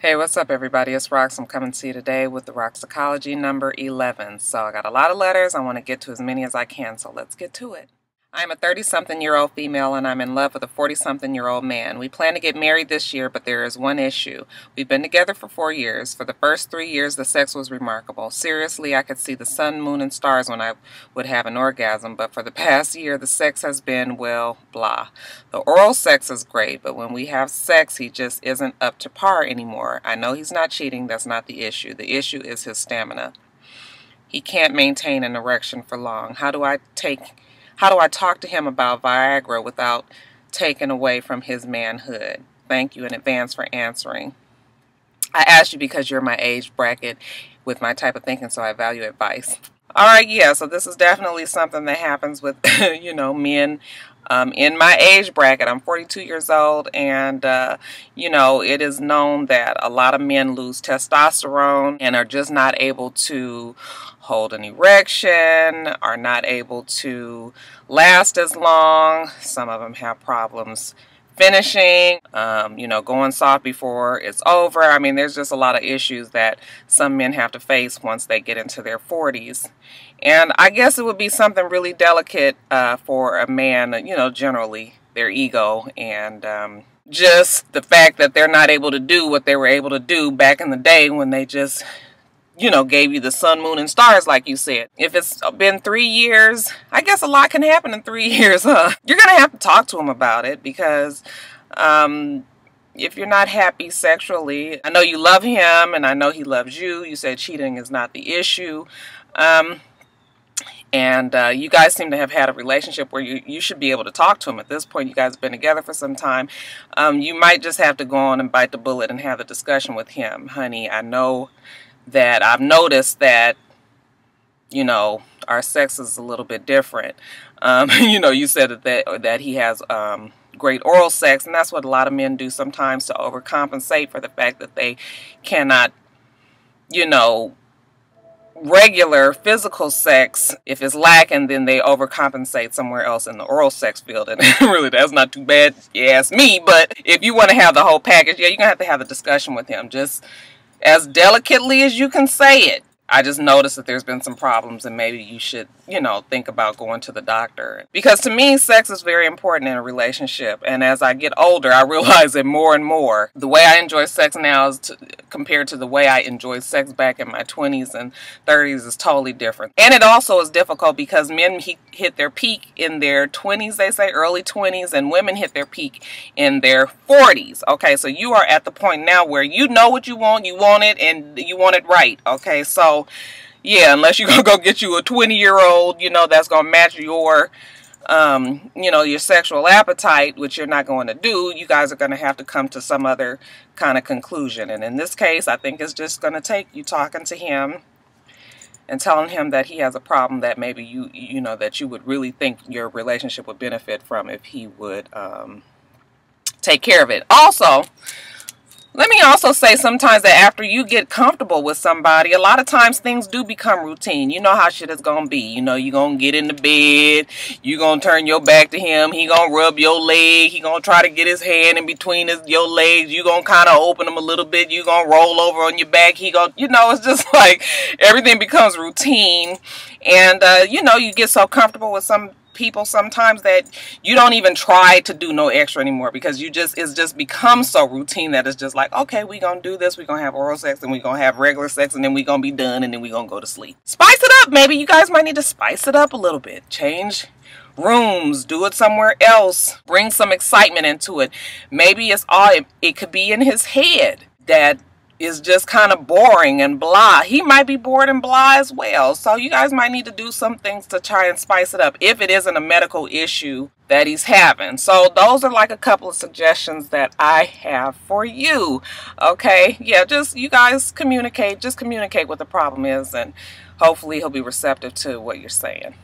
Hey, what's up everybody? It's Rox. I'm coming to you today with the Roxicology number 11. So I got a lot of letters. I want to get to as many as I can, so let's get to it. I'm a 30-something-year-old female and I'm in love with a 40-something-year-old man. We plan to get married this year, but there is one issue. We've been together for 4 years. For the first 3 years, the sex was remarkable. Seriously, I could see the sun, moon, and stars when I would have an orgasm, but for the past year, the sex has been, well, blah. The oral sex is great, but when we have sex, he just isn't up to par anymore. I know he's not cheating. That's not the issue. The issue is his stamina. He can't maintain an erection for long. How do I talk to him about Viagra without taking away from his manhood? Thank you in advance for answering. I asked you because you're my age bracket with my type of thinking, so I value advice. All right, yeah, so this is definitely something that happens with, men in my age bracket. I'm 42 years old, and, it is known that a lot of men lose testosterone and are just not able to hold an erection, are not able to last as long. Some of them have problems finishing, going soft before it's over. I mean, there's just a lot of issues that some men have to face once they get into their 40s. And I guess it would be something really delicate for a man, generally their ego and just the fact that they're not able to do what they were able to do back in the day when they just gave you the sun, moon, and stars, like you said. If it's been 3 years, I guess a lot can happen in 3 years, huh? You're going to have to talk to him about it because if you're not happy sexually, I know you love him and I know he loves you. You said cheating is not the issue. You guys seem to have had a relationship where you should be able to talk to him at this point. You guys have been together for some time. You might just have to go on and bite the bullet and have a discussion with him. Honey, I know that I've noticed that, our sex is a little bit different. You said that he has great oral sex, and that's what a lot of men do sometimes to overcompensate for the fact that they cannot, regular physical sex, if it's lacking, then they overcompensate somewhere else in the oral sex field. And really, that's not too bad, if you ask me. But if you want to have the whole package, yeah, you're going to have to have a discussion with him. Just as delicately as you can say it. I just noticed that there's been some problems and maybe you should, think about going to the doctor. Because to me, sex is very important in a relationship. And as I get older, I realize that more and more, the way I enjoy sex now is compared to the way I enjoyed sex back in my 20s and 30s is totally different. And it also is difficult because men hit their peak in their 20s, they say, early 20s, and women hit their peak in their 40s. Okay, so you are at the point now where you know what you want it, and you want it right. Okay, so yeah, unless you're going to go get you a 20-year-old, that's going to match your, your sexual appetite, which you're not going to do, you guys are going to have to come to some other kind of conclusion. And in this case, I think it's just going to take you talking to him and telling him that he has a problem that maybe that you would really think your relationship would benefit from if he would take care of it. Also, let me also say sometimes that after you get comfortable with somebody, a lot of times things do become routine. You know how shit is going to be. You're going to get in the bed. You're going to turn your back to him. He going to rub your leg. He going to try to get his hand in between your legs. You going to kind of open him a little bit. You going to roll over on your back. He going to, it's just like everything becomes routine. And, you get so comfortable with some people sometimes that you don't even try to do no extra anymore because it's just become so routine that it's just like, okay, we gonna do this, we gonna have oral sex, and we gonna have regular sex, and then we gonna be done, and then we gonna go to sleep. Spice it up. Maybe you guys might need to spice it up a little bit. Change rooms, do it somewhere else, bring some excitement into it. Maybe it could be in his head that is just kind of boring and blah. He might be bored and blah as well. So you guys might need to do some things to try and spice it up if it isn't a medical issue that he's having. So those are like a couple of suggestions that I have for you. Okay, yeah, just you guys communicate. Just communicate what the problem is, and hopefully he'll be receptive to what you're saying.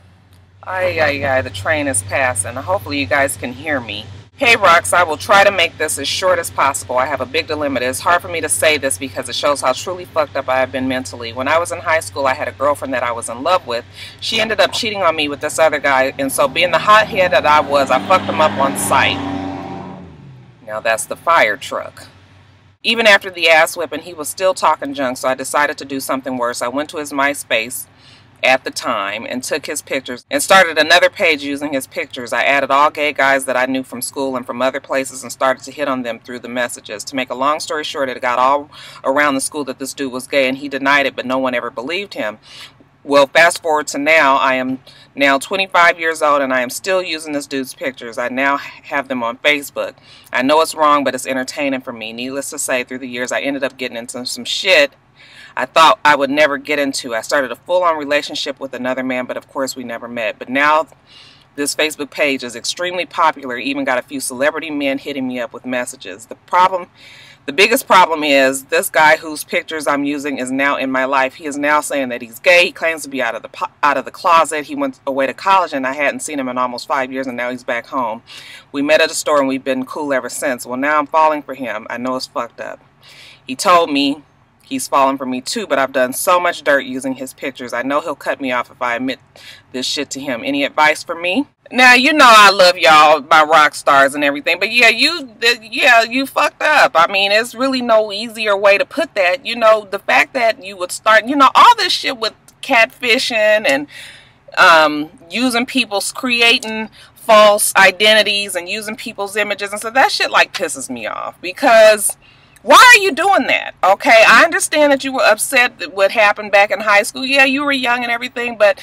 The train is passing. Hopefully you guys can hear me. Hey Rox, I will try to make this as short as possible. I have a big dilemma. It's hard for me to say this because it shows how truly fucked up I have been mentally. When I was in high school, I had a girlfriend that I was in love with. She ended up cheating on me with this other guy, and so being the hothead that I was, I fucked him up on sight. Now that's the fire truck. Even after the ass whipping, he was still talking junk, so I decided to do something worse. I went to his MySpace at the time and took his pictures and started another page using his pictures. I added all gay guys that I knew from school and from other places and started to hit on them through the messages. To make a long story short, it got all around the school that this dude was gay, and he denied it, but no one ever believed him. Well, fast forward to now. I am now 25 years old and I am still using this dude's pictures. I now have them on Facebook. I know it's wrong, but it's entertaining for me. Needless to say, through the years I ended up getting into some shit I thought I would never get into. I started a full-on relationship with another man, but of course we never met. But now this Facebook page is extremely popular. Even got a few celebrity men hitting me up with messages. The biggest problem is this guy whose pictures I'm using is now in my life. He is now saying that he's gay. He claims to be out of the closet. He went away to college and I hadn't seen him in almost 5 years, and now he's back home. We met at a store and we've been cool ever since. Well, now I'm falling for him. I know it's fucked up. He told me he's fallen for me too, but I've done so much dirt using his pictures. I know he'll cut me off if I admit this shit to him. Any advice for me? Now, you know I love y'all, my rock stars and everything, but yeah, you fucked up. I mean, it's really no easier way to put that. You know, the fact that you would start, you know, all this shit with catfishing and using people's, creating false identities and using people's images and so that shit like pisses me off, because why are you doing that? Okay, I understand that you were upset at what happened back in high school. Yeah, you were young and everything, but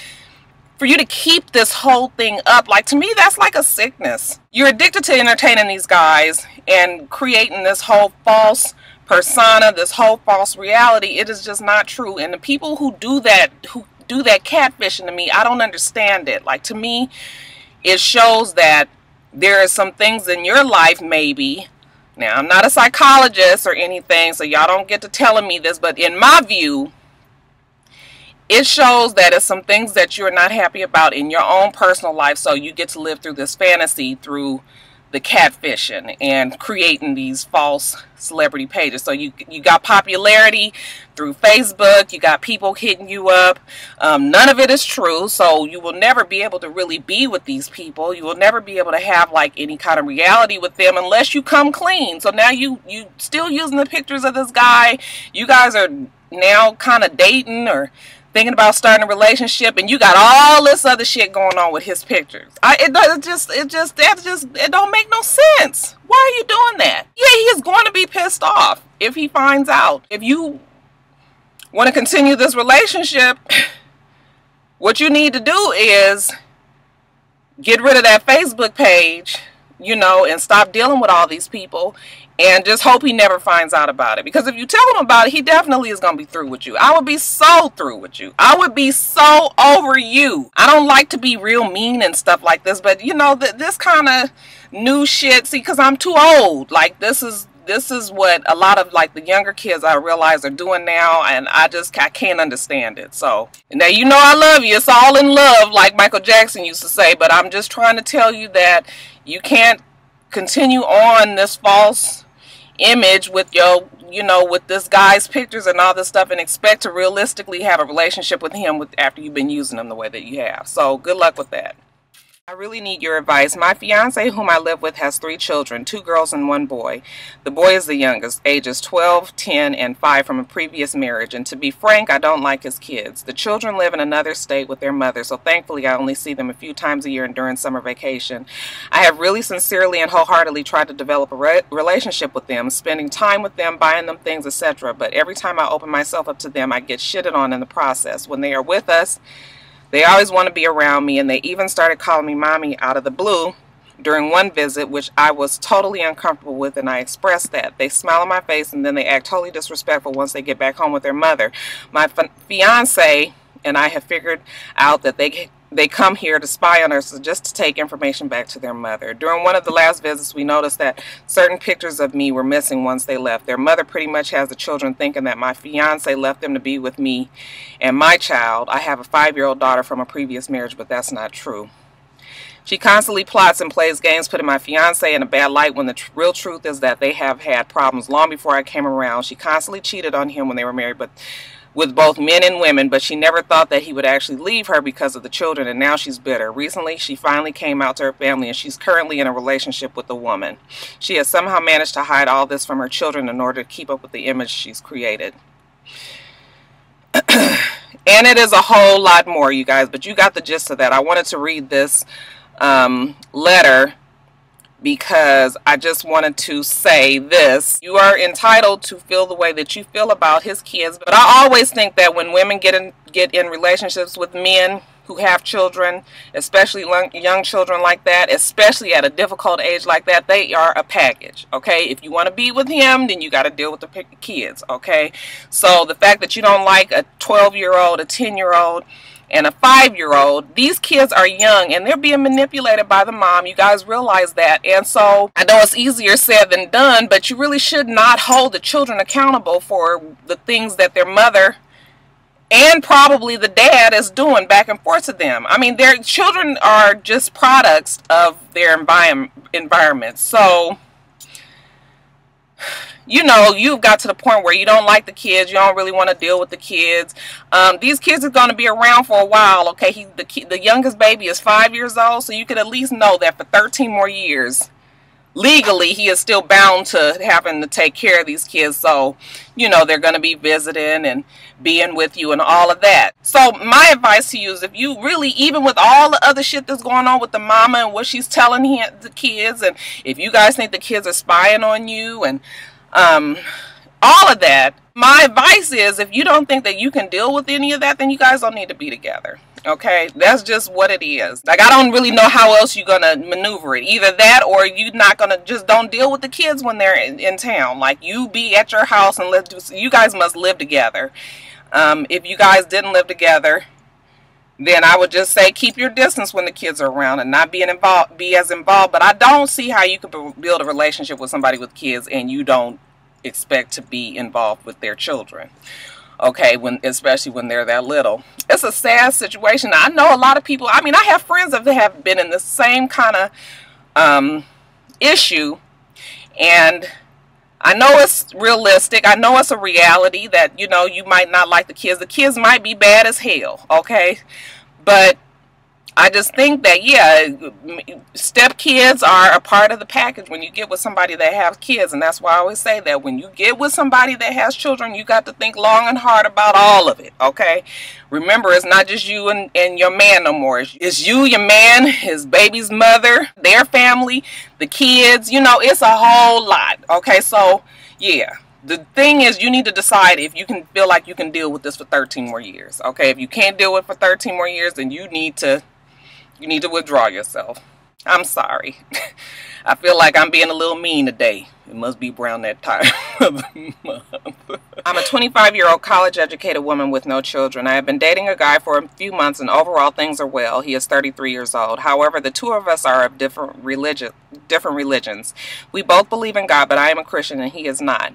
for you to keep this whole thing up, like, to me, that's like a sickness. You're addicted to entertaining these guys and creating this whole false persona, this whole false reality. It is just not true. And the people who do that catfishing, to me, I don't understand it. Like, to me, it shows that there are some things in your life, maybe. Now, I'm not a psychologist or anything, so y'all don't get to telling me this, but in my view, it shows that it's some things that you're not happy about in your own personal life, so you get to live through this fantasy through the catfishing and creating these false celebrity pages. So you got popularity through Facebook, you got people hitting you up. None of it is true, so you will never be able to really be with these people. You will never be able to have like any kind of reality with them unless you come clean. So now you still using the pictures of this guy. You guys are now kind of dating or thinking about starting a relationship, and you got all this other shit going on with his pictures. It don't make no sense. Why are you doing that? Yeah, he is going to be pissed off if he finds out. If you want to continue this relationship, what you need to do is get rid of that Facebook page, you know, and stop dealing with all these people. And just hope he never finds out about it. Because if you tell him about it, he definitely is going to be through with you. I would be so through with you. I would be so over you. I don't like to be real mean and stuff like this. But, you know, this kind of new shit. See, because I'm too old. Like, this is what a lot of, like, the younger kids, I realize, are doing now. And I can't understand it. So, now, you know I love you. It's all in love, like Michael Jackson used to say. But I'm just trying to tell you that you can't continue on this false image with your, you know, with this guy's pictures and all this stuff and expect to realistically have a relationship with him after you've been using them the way that you have. So good luck with that. I really need your advice. My fiance, whom I live with, has 3 children, 2 girls and 1 boy. The boy is the youngest, ages 12, 10, and 5 from a previous marriage. And to be frank, I don't like his kids. The children live in another state with their mother, so thankfully I only see them a few times a year and during summer vacation. I have really sincerely and wholeheartedly tried to develop a relationship with them, spending time with them, buying them things, etc. But every time I open myself up to them, I get shitted on in the process. When they are with us, they always want to be around me, and they even started calling me mommy out of the blue during one visit, which I was totally uncomfortable with, and I expressed that. They smile on my face, and then they act totally disrespectful once they get back home with their mother. My fiance and I have figured out that they come here to spy on us just to take information back to their mother. During one of the last visits, we noticed that certain pictures of me were missing once they left. Their mother pretty much has the children thinking that my fiance left them to be with me and my child. I have a 5-year-old daughter from a previous marriage, but that's not true. She constantly plots and plays games, putting my fiance in a bad light when the real truth is that they have had problems long before I came around. She constantly cheated on him when they were married, but with both men and women, but she never thought that he would actually leave her because of the children, and now she's bitter. Recently, she finally came out to her family, and she's currently in a relationship with a woman. She has somehow managed to hide all this from her children in order to keep up with the image she's created. And it is a whole lot more, you guys, but you got the gist of that. I wanted to read this letter because I just wanted to say this. You are entitled to feel the way that you feel about his kids, but I always think that when women get in relationships with men who have children, especially young children like that, especially at a difficult age like that, they are a package, okay? If you want to be with him, then you got to deal with the kids, okay? So the fact that you don't like a 12-year-old, a 10-year-old, and a 5-year-old, these kids are young and they're being manipulated by the mom. You guys realize that. And so I know it's easier said than done, but you really should not hold the children accountable for the things that their mother and probably the dad is doing back and forth to them. I mean, their children are just products of their environment. So, you know, you've got to the point where you don't like the kids. You don't really want to deal with the kids. These kids are going to be around for a while, okay? The youngest baby is 5 years old, so you could at least know that for 13 more years, legally, he is still bound to having to take care of these kids. So, you know, they're going to be visiting and being with you and all of that. So my advice to you is, if you really, even with all the other shit that's going on with the mama and what she's telling the kids, and if you guys think the kids are spying on you and all of that, my advice is, if you don't think that you can deal with any of that, then you guys don't need to be together. Okay, that's just what it is. Like, I don't really know how else you're gonna maneuver it. Either that, or you're not gonna, just don't deal with the kids when they're in town. Like, you be at your house and you guys must live together. If you guys didn't live together, then I would just say keep your distance when the kids are around and not be as involved. But I don't see how you could build a relationship with somebody with kids and you don't expect to be involved with their children. Okay, especially when they're that little. It's a sad situation. I know a lot of people, I mean, I have friends that have been in the same kind of issue, and I know it's realistic. I know it's a reality that, you know, you might not like the kids. The kids might be bad as hell, okay? But I just think that, yeah, stepkids are a part of the package when you get with somebody that has kids. And that's why I always say that when you get with somebody that has children, you got to think long and hard about all of it, okay? Remember, it's not just you and your man no more. It's you, your man, his baby's mother, their family, the kids. You know, it's a whole lot, okay? So, yeah. The thing is, you need to decide if you can feel like you can deal with this for 13 more years, okay? If you can't deal with it for 13 more years, then you need to withdraw yourself. I'm sorry. I feel like I'm being a little mean today. It must be around that time of the month. I'm a 25-year-old college-educated woman with no children. I have been dating a guy for a few months, and overall things are well. He is 33 years old. However, the two of us are of different religions. We both believe in God, but I am a Christian and he is not.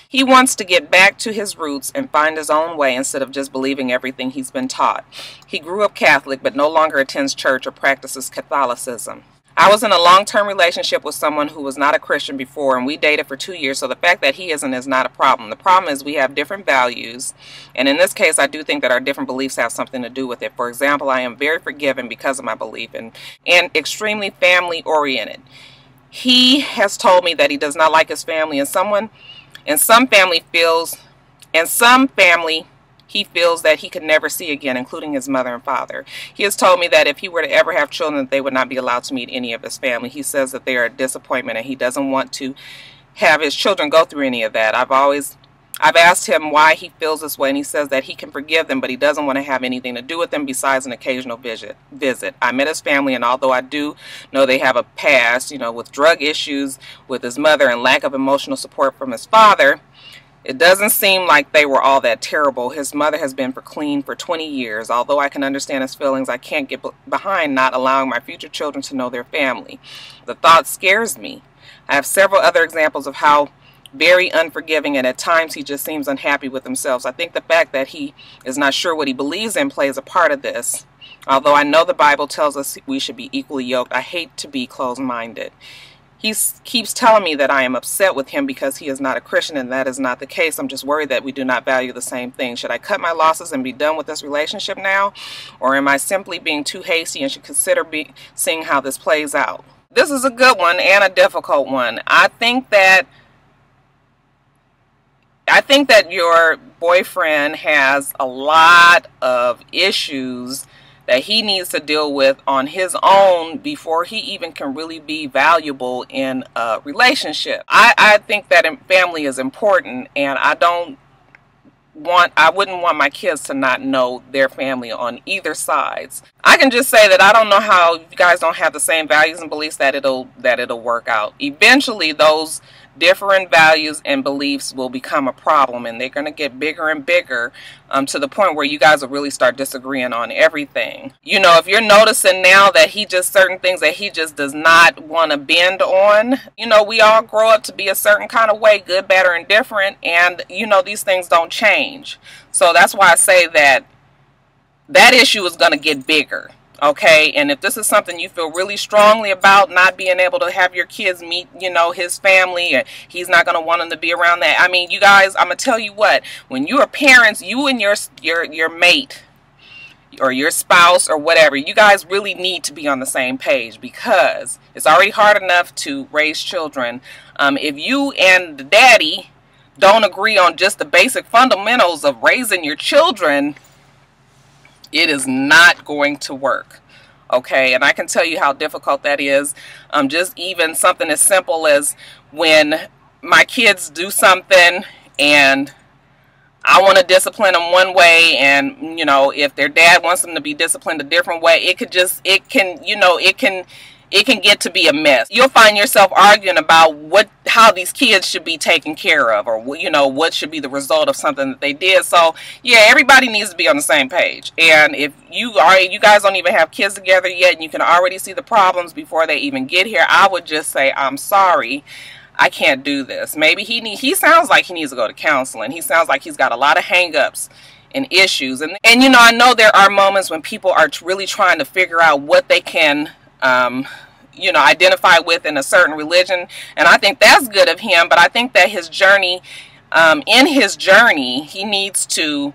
He wants to get back to his roots and find his own way instead of just believing everything he's been taught. He grew up Catholic, but no longer attends church or practices Catholicism. I was in a long-term relationship with someone who was not a Christian before, and we dated for 2 years, so the fact that he isn't is not a problem. The problem is we have different values, and in this case, I do think that our different beliefs have something to do with it. For example, I am very forgiving because of my belief and extremely family-oriented. He has told me that he does not like his family, and some family he feels that he could never see again, including his mother and father. He has told me that if he were to ever have children, they would not be allowed to meet any of his family. He says that they are a disappointment and he doesn't want to have his children go through any of that. I've asked him why he feels this way, and he says that he can forgive them, but he doesn't want to have anything to do with them besides an occasional visit. I met his family, and although I do know they have a past, you know, with drug issues with his mother and lack of emotional support from his father, it doesn't seem like they were all that terrible. His mother has been clean for 20 years. Although I can understand his feelings, I can't get behind not allowing my future children to know their family. The thought scares me. I have several other examples of how very unforgiving, and at times he just seems unhappy with himself. I think the fact that he is not sure what he believes in plays a part of this. Although I know the Bible tells us we should be equally yoked, I hate to be closed-minded. He keeps telling me that I am upset with him because he is not a Christian, and that is not the case. I'm just worried that we do not value the same thing. Should I cut my losses and be done with this relationship now? Or am I simply being too hasty and should consider seeing how this plays out? This is a good one and a difficult one. I think that your boyfriend has a lot of issues that he needs to deal with on his own before he even can really be valuable in a relationship. I think that family is important, and I wouldn't want my kids to not know their family on either sides. I can just say that I don't know how you guys don't have the same values and beliefs that it'll work out. Eventually those different values and beliefs will become a problem, and they're going to get bigger and bigger to the point where you guys will really start disagreeing on everything. You know, if you're noticing now that certain things that he just does not want to bend on, you know, we all grow up to be a certain kind of way, good, bad, or indifferent, and you know, these things don't change. So that's why I say that issue is going to get bigger. Okay, and if this is something you feel really strongly about, not being able to have your kids meet, you know, his family, and he's not going to want them to be around that. I mean, you guys, I'm going to tell you what, when you are parents, you and your mate or your spouse or whatever, you guys really need to be on the same page, because it's already hard enough to raise children. If you and the daddy don't agree on just the basic fundamentals of raising your children, it is not going to work. Okay, and I can tell you how difficult that is. Just even something as simple as when my kids do something and I want to discipline them one way, and you know, if their dad wants them to be disciplined a different way, it can get to be a mess. You'll find yourself arguing about how these kids should be taken care of, or you know, what should be the result of something that they did. So yeah, everybody needs to be on the same page. And if you guys don't even have kids together yet, and you can already see the problems before they even get here, I would just say, I'm sorry, I can't do this. Maybe he sounds like he needs to go to counseling. He sounds like he's got a lot of hang-ups and issues. And you know, I know there are moments when people are really trying to figure out what they can you know, identify with in a certain religion, and I think that's good of him. But I think that his journey, he needs to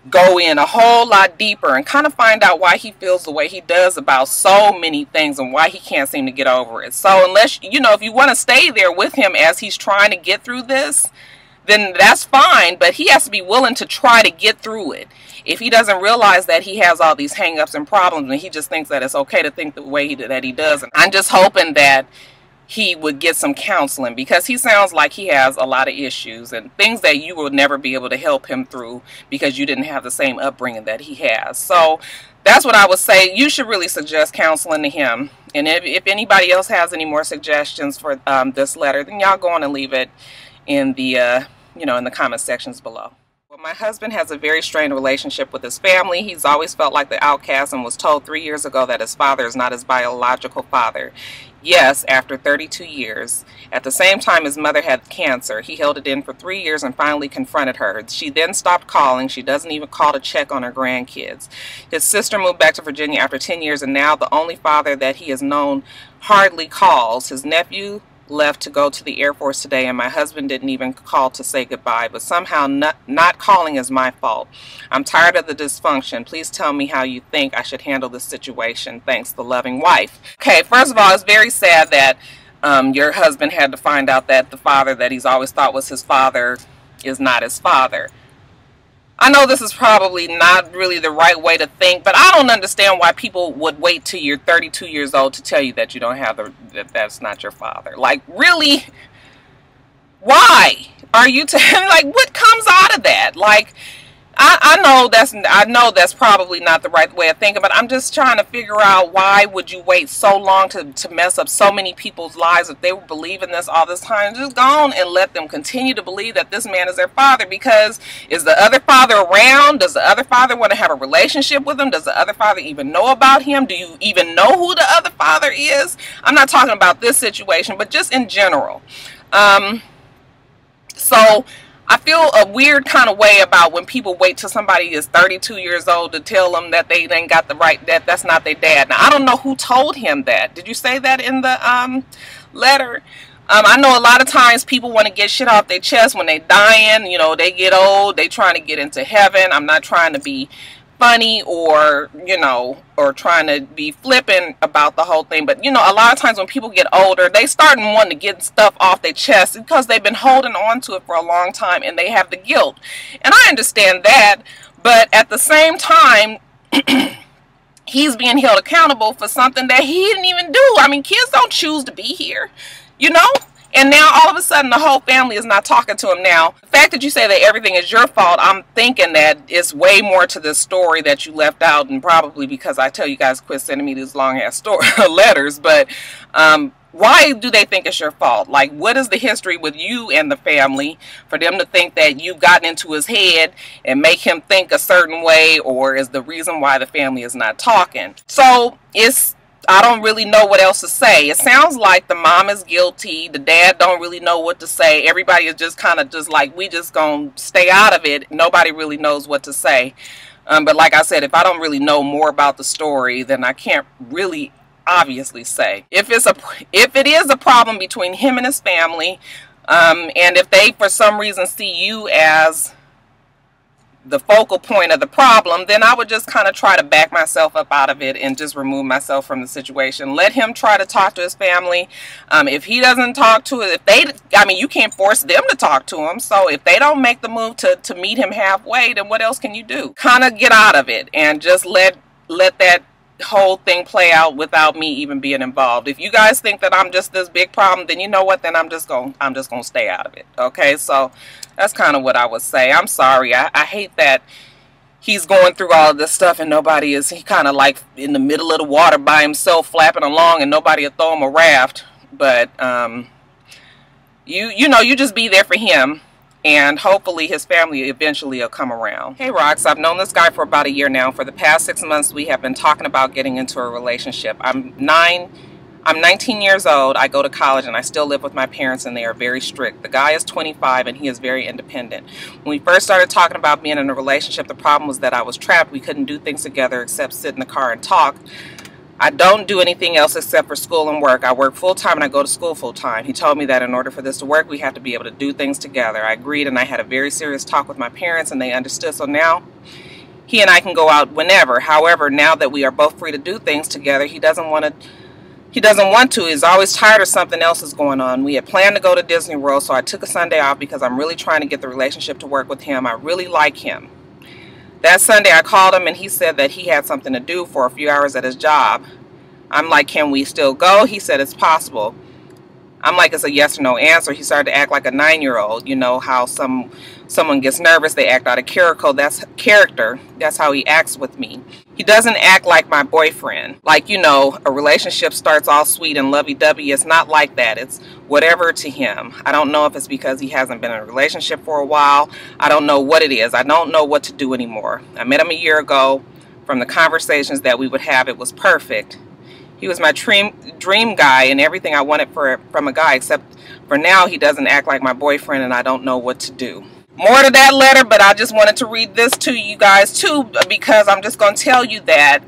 go in a whole lot deeper and kind of find out why he feels the way he does about so many things, and why he can't seem to get over it. So unless, you know, if you want to stay there with him as he's trying to get through this, then that's fine, but he has to be willing to try to get through it. If he doesn't realize that he has all these hang-ups and problems, and he just thinks that it's okay to think the way that he does, and I'm just hoping that he would get some counseling, because he sounds like he has a lot of issues and things that you will never be able to help him through because you didn't have the same upbringing that he has. So that's what I would say. You should really suggest counseling to him. And if anybody else has any more suggestions for this letter, then y'all go on and leave it in the you know, in the comment sections below. Well, my husband has a very strained relationship with his family. He's always felt like the outcast and was told 3 years ago that his father is not his biological father. Yes, after 32 years. At the same time, his mother had cancer. He held it in for 3 years and finally confronted her. She then stopped calling. She doesn't even call to check on her grandkids. His sister moved back to Virginia after 10 years, and now the only father that he has known hardly calls. His nephew left to go to the Air Force today, and my husband didn't even call to say goodbye, but somehow not calling is my fault. I'm tired of the dysfunction. Please tell me how you think I should handle this situation. Thanks, the loving wife. Okay, first of all, it's very sad that your husband had to find out that the father that he's always thought was his father is not his father. I know this is probably not really the right way to think, but I don't understand why people would wait till you're 32 years old to tell you that you don't have that's not your father. Like, really? Why are you like, what comes out of that? Like, I know that's probably not the right way of thinking, but I'm just trying to figure out, why would you wait so long to mess up so many people's lives if they were believing this all this time? Just go on and let them continue to believe that this man is their father, because is the other father around? Does the other father want to have a relationship with him? Does the other father even know about him? Do you even know who the other father is? I'm not talking about this situation, but just in general. So I feel a weird kind of way about when people wait till somebody is 32 years old to tell them that they ain't got the right, that's not their dad. Now, I don't know who told him that. Did you say that in the letter. I know a lot of times people want to get shit off their chest when they dying. You know, they get old, they trying to get into heaven. I'm not trying to be funny or, you know, or trying to be flippant about the whole thing. But, you know, a lot of times when people get older, they start wanting to get stuff off their chest because they've been holding on to it for a long time and they have the guilt. And I understand that. But at the same time, he's being held accountable for something that he didn't even do. I mean, kids don't choose to be here, you know? And now all of a sudden the whole family is not talking to him now. The fact that you say that everything is your fault, I'm thinking that it's way more to this story that you left out, and probably because I tell you guys quit sending me these long ass letters. But why do they think it's your fault? Like, what is the history with you and the family for them to think that you've gotten into his head and make him think a certain way, or is the reason why the family is not talking? So I don't really know what else to say. It sounds like the mom is guilty. The dad don't really know what to say. Everybody is just kind of just like, we just gonna stay out of it. Nobody really knows what to say. But like I said, if I don't really know more about the story, then I can't really obviously say. If it is a problem between him and his family, and if they for some reason see you as the focal point of the problem, then I would just kind of try to back myself up out of it and just remove myself from the situation. Let him try to talk to his family. If he doesn't talk to it, I mean, you can't force them to talk to him. So if they don't make the move to meet him halfway, then what else can you do? Kind of get out of it and just let that whole thing play out without me even being involved. If you guys think that I'm just this big problem, then you know what, then I'm just gonna stay out of it. Okay, so that's kind of what I would say. I'm sorry. I hate that he's going through all of this stuff and nobody is, he kind of like in the middle of the water by himself flapping along and nobody will throw him a raft. But you know, you just be there for him. And hopefully his family eventually will come around. Hey Rox, I've known this guy for about a year now. For the past 6 months, we have been talking about getting into a relationship. I'm 19 years old. I go to college and I still live with my parents and they are very strict. The guy is 25 and he is very independent. When we first started talking about being in a relationship, the problem was that I was trapped. We couldn't do things together except sit in the car and talk. I don't do anything else except for school and work. I work full-time and I go to school full-time. He told me that in order for this to work, we have to be able to do things together. I agreed and I had a very serious talk with my parents and they understood. So now he and I can go out whenever. However, now that we are both free to do things together, he doesn't want to. He's always tired or something else is going on. We had planned to go to Disney World, so I took a Sunday off because I'm really trying to get the relationship to work with him. I really like him. That Sunday I called him and he said that he had something to do for a few hours at his job. I'm like, can we still go? He said it's possible. I'm like, it's a yes or no answer. He started to act like a 9-year-old. You know how someone gets nervous, they act out of character. That's how he acts with me. He doesn't act like my boyfriend. Like, you know, a relationship starts all sweet and lovey-dovey. It's not like that. It's whatever to him. I don't know if it's because he hasn't been in a relationship for a while. I don't know what it is. I don't know what to do anymore. I met him a year ago. From the conversations that we would have, it was perfect. He was my dream guy and everything I wanted from a guy, except for now he doesn't act like my boyfriend and I don't know what to do. More to that letter, but I just wanted to read this to you guys too, because I'm just going to tell you that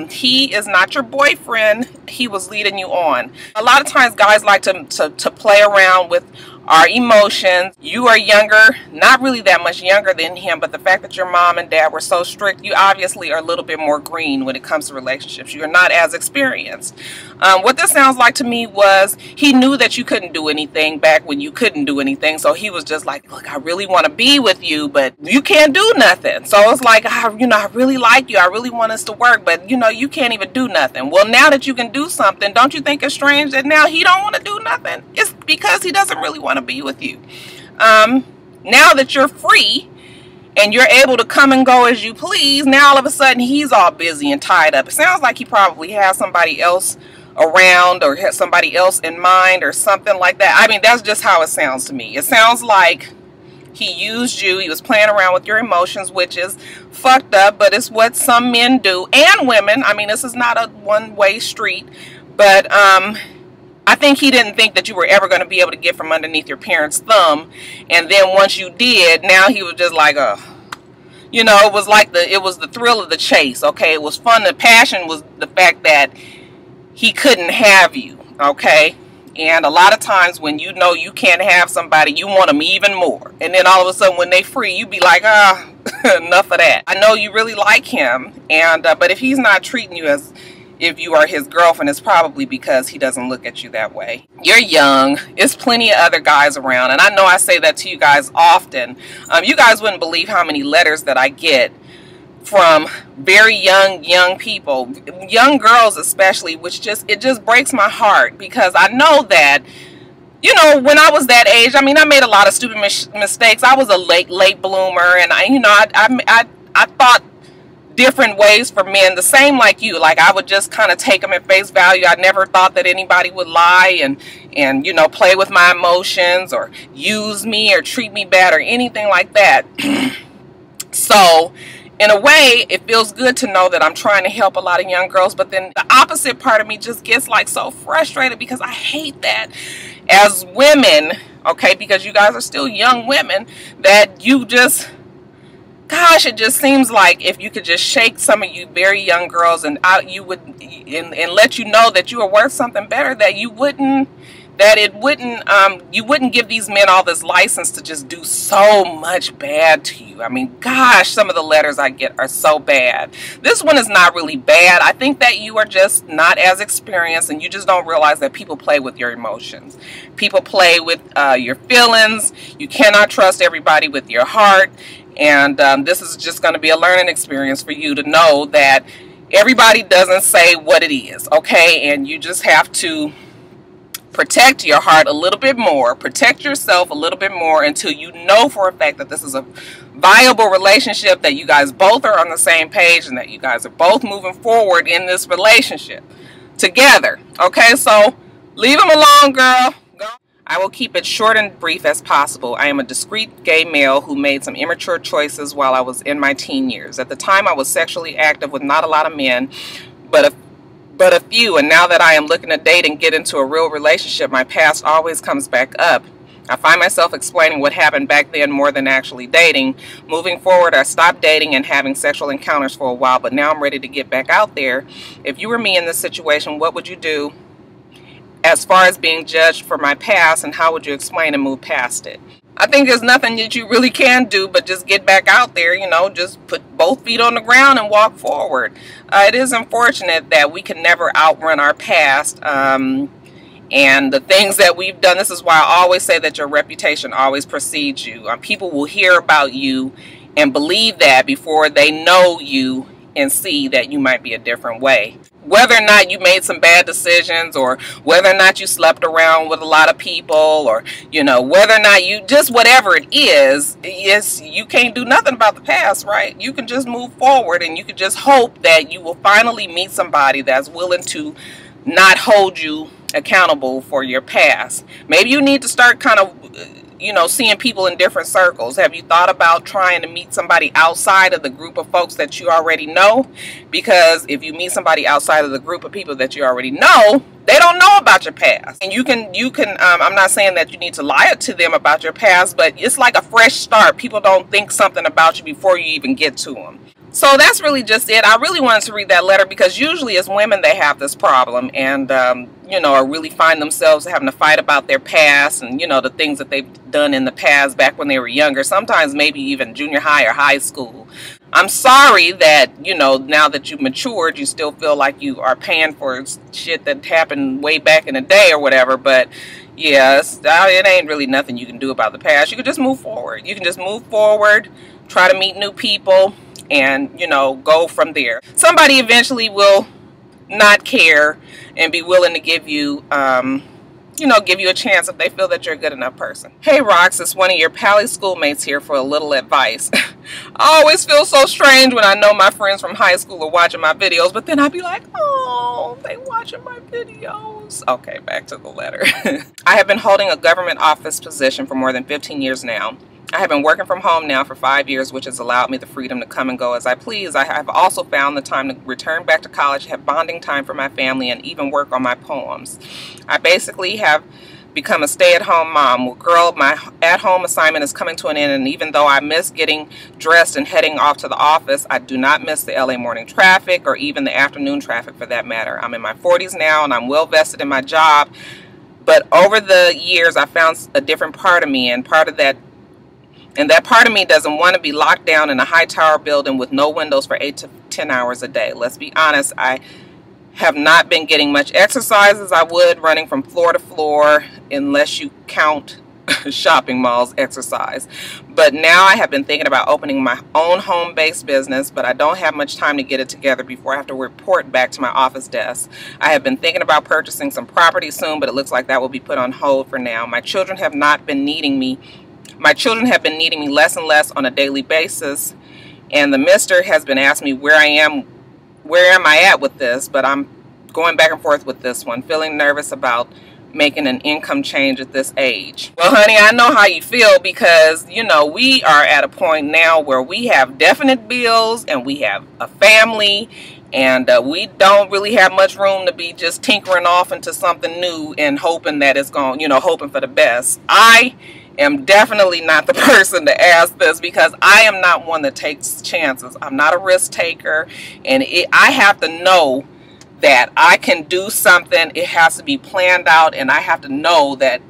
he is not your boyfriend. He was leading you on. A lot of times guys like to play around with our emotions. You are younger, not really that much younger than him, but the fact that your mom and dad were so strict, you obviously are a little bit more green when it comes to relationships. You're not as experienced. What this sounds like to me was he knew that you couldn't do anything back when you couldn't do anything, so he was just like, look, I really want to be with you, but you can't do nothing. So it's like, I really like you, I really want us to work, but you know, you can't even do nothing. Well, now that you can do something, don't you think it's strange that now he don't want to do nothing? It's because he doesn't really want to be with you. Now that you're free and you're able to come and go as you please, now all of a sudden he's all busy and tied up. It sounds like he probably has somebody else around or has somebody else in mind or something like that. I mean, that's just how it sounds to me. It sounds like he used you. He was playing around with your emotions, which is fucked up, but it's what some men do, and women. I mean, this is not a one-way street, but I think he didn't think that you were ever going to be able to get from underneath your parents' thumb, and then once you did, now he was just like, you know, it was like it was the thrill of the chase. Okay, it was fun. The passion was the fact that he couldn't have you. Okay, And a lot of times when you know you can't have somebody, you want them even more. And then all of a sudden when they free, you be like, ah, enough of that. I know you really like him, and but if he's not treating you as if you are his girlfriend, it's probably because he doesn't look at you that way. You're young. There's plenty of other guys around. And I know I say that to you guys often. You guys wouldn't believe how many letters that I get from very young people, young girls especially, which it just breaks my heart, because I know that, you know, when I was that age, I mean, I made a lot of stupid mistakes. I was a late bloomer, and I thought different ways for men, the same like you. Like, I would just kind of take them at face value. I never thought that anybody would lie and you know, play with my emotions or use me or treat me bad or anything like that. So in a way, it feels good to know that I'm trying to help a lot of young girls, but then the opposite part of me just gets like so frustrated, because I hate that as women, okay, because you guys are still young women, that you just, gosh, it just seems like if you could just shake some of you very young girls and out, you would, and let you know that you are worth something better, that you wouldn't, you wouldn't give these men all this license to just do so much bad to you. I mean, gosh, some of the letters I get are so bad. This one is not really bad. I think that you are just not as experienced, and you just don't realize that people play with your emotions. People play with your feelings. You cannot trust everybody with your heart. And this is just going to be a learning experience for you to know that everybody doesn't say what it is, okay? And you just have to protect your heart a little bit more, protect yourself a little bit more, until you know for a fact that this is a viable relationship, that you guys both are on the same page, and that you guys are both moving forward in this relationship together, okay? So leave him alone, girl. Go. I will keep it short and brief as possible. I am a discreet gay male who made some immature choices while I was in my teen years. At the time, I was sexually active with not a lot of men, but a few, and now that I am looking to date and get into a real relationship, my past always comes back up. I find myself explaining what happened back then more than actually dating. Moving forward, I stopped dating and having sexual encounters for a while, but now I'm ready to get back out there. If you were me in this situation, what would you do as far as being judged for my past, and how would you explain and move past it? I think there's nothing that you really can do but just get back out there, you know, just put both feet on the ground and walk forward. It is unfortunate that we can never outrun our past and the things that we've done. This is why I always say that your reputation always precedes you. People will hear about you and believe that before they know you and see that you might be a different way. Whether or not you made some bad decisions, or whether or not you slept around with a lot of people, or, you know, whether or not you just, whatever it is, you can't do nothing about the past, right? You can just move forward, and you can just hope that you will finally meet somebody that's willing to not hold you accountable for your past. Maybe you need to start kind of, you know, seeing people in different circles. Have you thought about trying to meet somebody outside of the group of folks that you already know? Because if you meet somebody outside of the group of people that you already know, they don't know about your past. And you can I'm not saying that you need to lie to them about your past, but it's like a fresh start. People don't think something about you before you even get to them. So that's really just it. I really wanted to read that letter because usually as women they have this problem, and you know, or really find themselves having to fight about their past, and you know, the things that they've done in the past back when they were younger, sometimes maybe even junior high or high school. I'm sorry that, you know, now that you've matured, you still feel like you are paying for shit that happened way back in the day or whatever, but yeah, it ain't really nothing you can do about the past. You can just move forward. You can just move forward, try to meet new people, and, you know, go from there. Somebody eventually will not care and be willing to give you, you know, give you a chance if they feel that you're a good enough person. Hey, Rox, it's one of your Pally schoolmates here for a little advice. I always feel so strange when I know my friends from high school are watching my videos, but then I'd be like, oh, they watching my videos. Okay, back to the letter. I have been holding a government office position for more than 15 years now. I have been working from home now for 5 years, which has allowed me the freedom to come and go as I please. I have also found the time to return back to college, have bonding time for my family, and even work on my poems. I basically have become a stay-at-home mom. Well, girl, my at-home assignment is coming to an end, and even though I miss getting dressed and heading off to the office, I do not miss the LA morning traffic or even the afternoon traffic for that matter. I'm in my 40s now, and I'm well vested in my job, But over the years, I found a different part of me, and that part of me doesn't want to be locked down in a high tower building with no windows for 8 to 10 hours a day. Let's be honest, I have not been getting much exercise as I would running from floor to floor, unless you count shopping malls exercise. But now I have been thinking about opening my own home-based business, but I don't have much time to get it together before I have to report back to my office desk. I have been thinking about purchasing some property soon, but it looks like that will be put on hold for now. My children have been needing me less and less on a daily basis, and the mister has been asking me where am I at with this, but I'm going back and forth with this one, feeling nervous about making an income change at this age. Well, honey, I know how you feel, because you know we are at a point now where we have definite bills and we have a family, and we don't really have much room to be just tinkering off into something new and hoping that it's going, you know, hoping for the best. I am definitely not the person to ask this, because I am not one that takes chances. I'm not a risk taker, and I have to know that I can do something. It has to be planned out, and I have to know that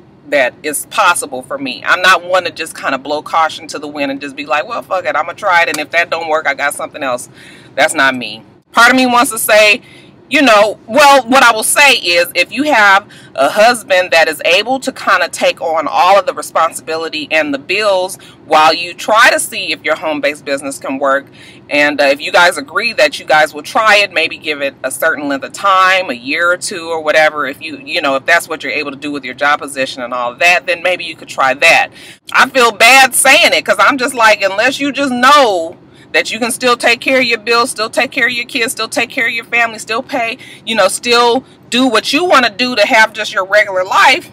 it's possible for me. I'm not one to just kind of blow caution to the wind and just be like, well, fuck it, I'm gonna try it, and if that don't work, I got something else. That's not me. Part of me wants to say, you know, well, what I will say is, if you have a husband that is able to kind of take on all of the responsibility and the bills while you try to see if your home-based business can work, and if you guys agree that you guys will try it, maybe give it a certain length of time, a year or two or whatever, if you know, if that's what you're able to do with your job position and all of that, then maybe you could try that. I feel bad saying it, because I'm just like, unless you just know that you can still take care of your bills, still take care of your kids, still take care of your family, still pay, you know, still do what you want to do to have just your regular life.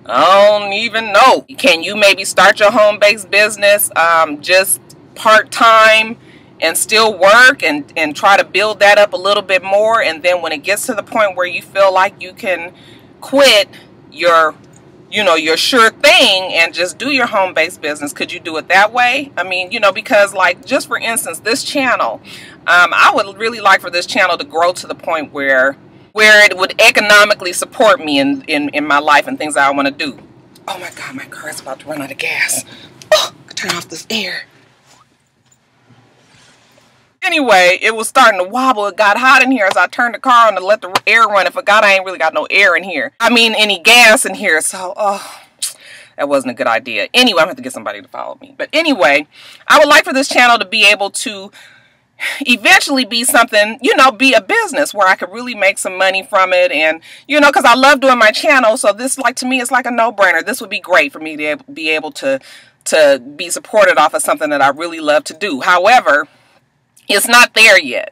I don't even know. Can you maybe start your home-based business just part-time and still work and try to build that up a little bit more, and then when it gets to the point where you feel like you can quit your, you know, your sure thing and just do your home-based business, could you do it that way? I mean, you know, because like, just for instance, this channel, I would really like for this channel to grow to the point where it would economically support me in my life and things that I want to do. Oh my God, my car is about to run out of gas. Oh, turn off this air. Anyway, it was starting to wobble. It got hot in here as I turned the car on to let the air run. I forgot I ain't really got no air in here. I mean, any gas in here. So, oh, that wasn't a good idea. Anyway, I'm going to have to get somebody to follow me. But anyway, I would like for this channel to be able to eventually be something, you know, be a business where I could really make some money from it. And, you know, because I love doing my channel. So this, like, to me, it's like a no-brainer. This would be great for me to be able to be supported off of something that I really love to do. However, it's not there yet.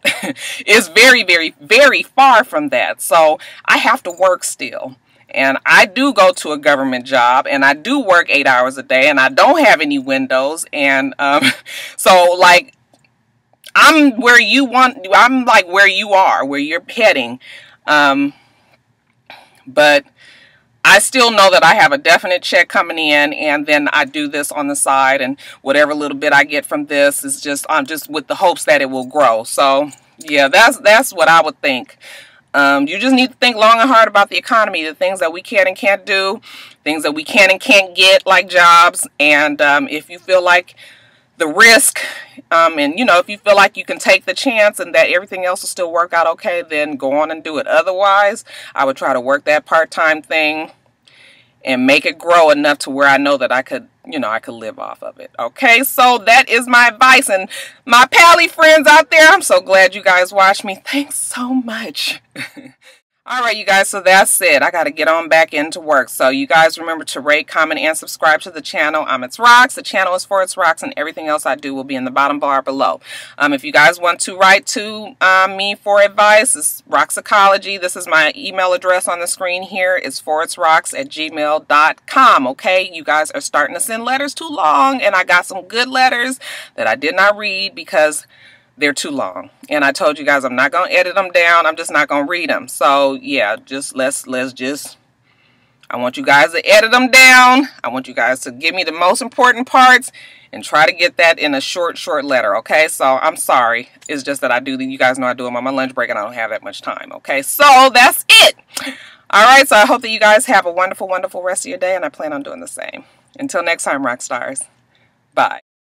It's very, very, very far from that. So I have to work still. And I do go to a government job, and I do work 8 hours a day, and I don't have any windows. And so, like, I'm like where you are, where you're heading. But I still know that I have a definite check coming in, and then I do this on the side, and whatever little bit I get from this is just, I'm just with the hopes that it will grow. So yeah, that's what I would think. You just need to think long and hard about the economy, the things that we can and can't do, things that we can and can't get, like jobs. And if you feel like the risk, and you know, if you feel like you can take the chance and that everything else will still work out okay, then go on and do it. Otherwise, I would try to work that part-time thing and make it grow enough to where I know that I could, you know, I could live off of it. Okay, so that is my advice. And my pally friends out there, I'm so glad you guys watched me. Thanks so much. All right, you guys, so that's it. I got to get on back into work. So you guys remember to rate, comment, and subscribe to the channel. I'm itsrox. The channel is for itsrox, and everything else I do will be in the bottom bar below. If you guys want to write to me for advice, it's Roxicology. This is my email address on the screen here. It's foritsrox@gmail.com. Okay, you guys are starting to send letters too long, and I got some good letters that I did not read because they're too long. And I told you guys I'm not going to edit them down. I'm just not going to read them. So, yeah, just let's just, I want you guys to edit them down. I want you guys to give me the most important parts and try to get that in a short letter, okay? So, I'm sorry. It's just that I do, you guys know I do them on my lunch break and I don't have that much time, okay? So that's it. All right, so I hope that you guys have a wonderful, wonderful rest of your day, and I plan on doing the same. Until next time, Roxstars. Bye.